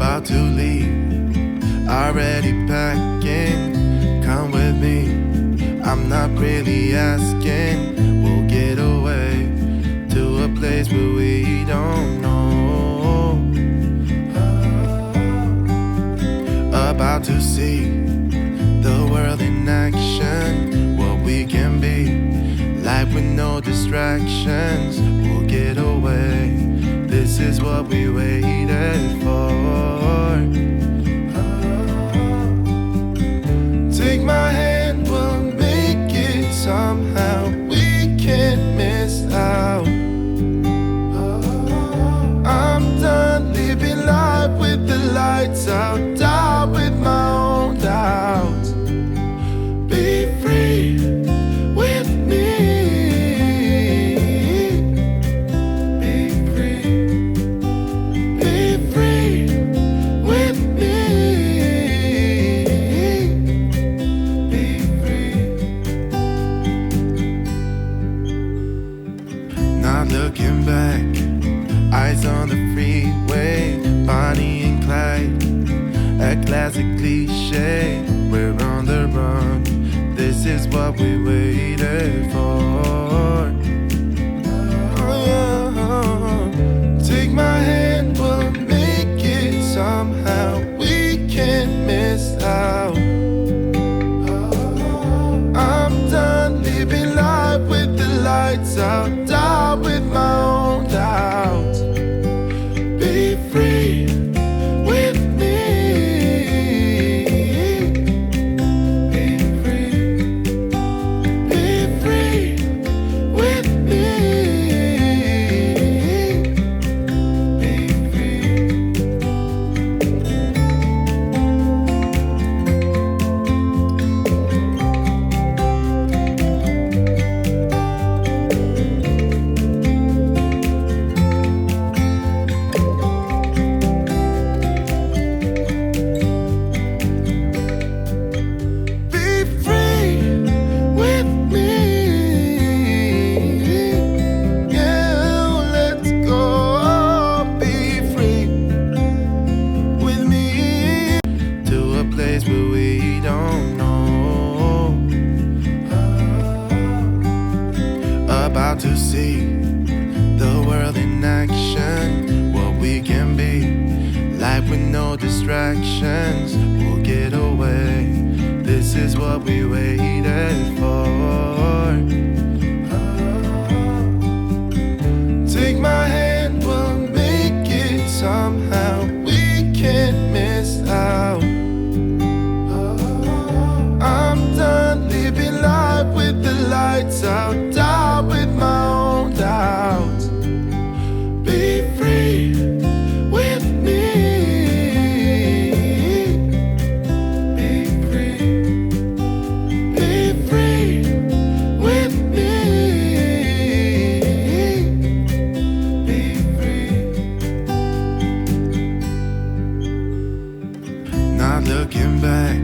about to leave, already packing. Come with me, I'm not really asking. We'll get away to a place where we don't know. About to see the world in action, what we can be, life with no distractions. We'll get away, this is what we waited for. Take my hand, we'll make it somehow. We can't miss out. I'm done living life with the lights out, die with my own doubts. Be free with me. Be free. Be free with me. Be free. Not looking back, eyes on the freeway, Bonnie and Clyde, a classic cliche. We're on the run, this is what we waited for. Oh yeah. Take my hand, we'll make it somehow. We can't miss out. I'm done living life with the lights out, die with my own doubts. Be free with me. Be free. Be free with me. Be free. About to see the world in action, what we can be, life with no distractions. We'll get away, this is what we waited for. Take my hand, we'll make it somehow. We can't miss out. I'm done living life with the lights out, die with my own doubts. Be free with me. Be free. Be free with me. Be free. Not looking back,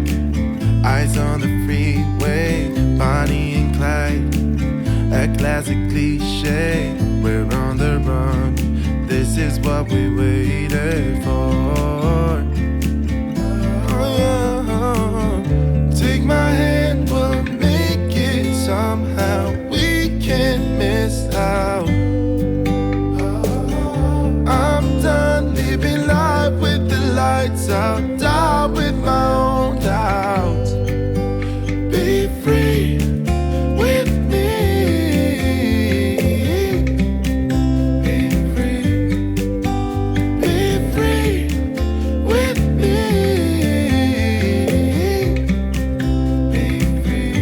eyes on the freeway, Bonnie and Clyde, a classic cliche. We're on the run, this is what we waited for. Oh yeah. Take my hand, we'll make it somehow. We can't miss out. I'm done living life with the lights out, die with my own doubts. Be free with me. Be free. Be free with me. Be free.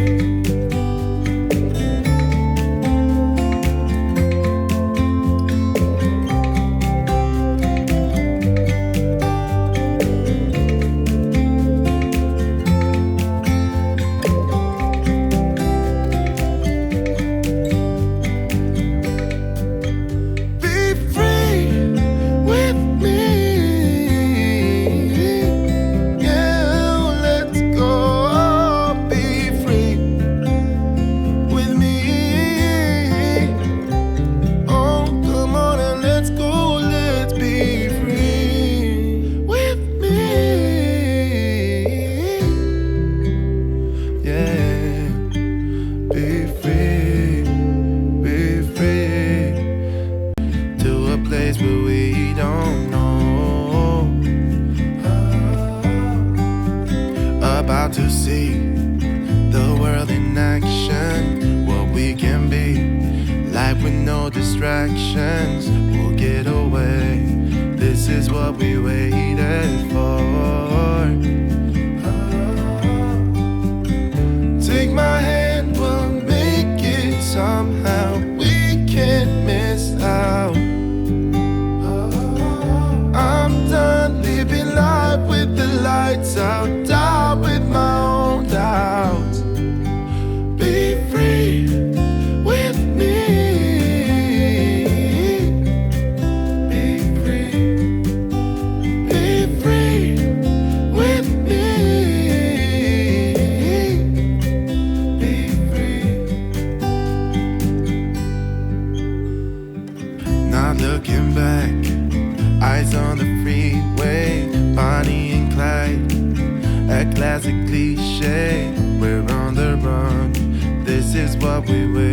distractions, we'll get away. This is what we waited for. Take my hand, we'll make it somehow. We can't miss out. I'm done living life with the lights out, die with my own doubts. Be free with me. Be free. Be free with me. Be free. Not looking back, eyes on the freeway, Bonnie and Clyde, a classic cliche. We're on the run, this is what we will.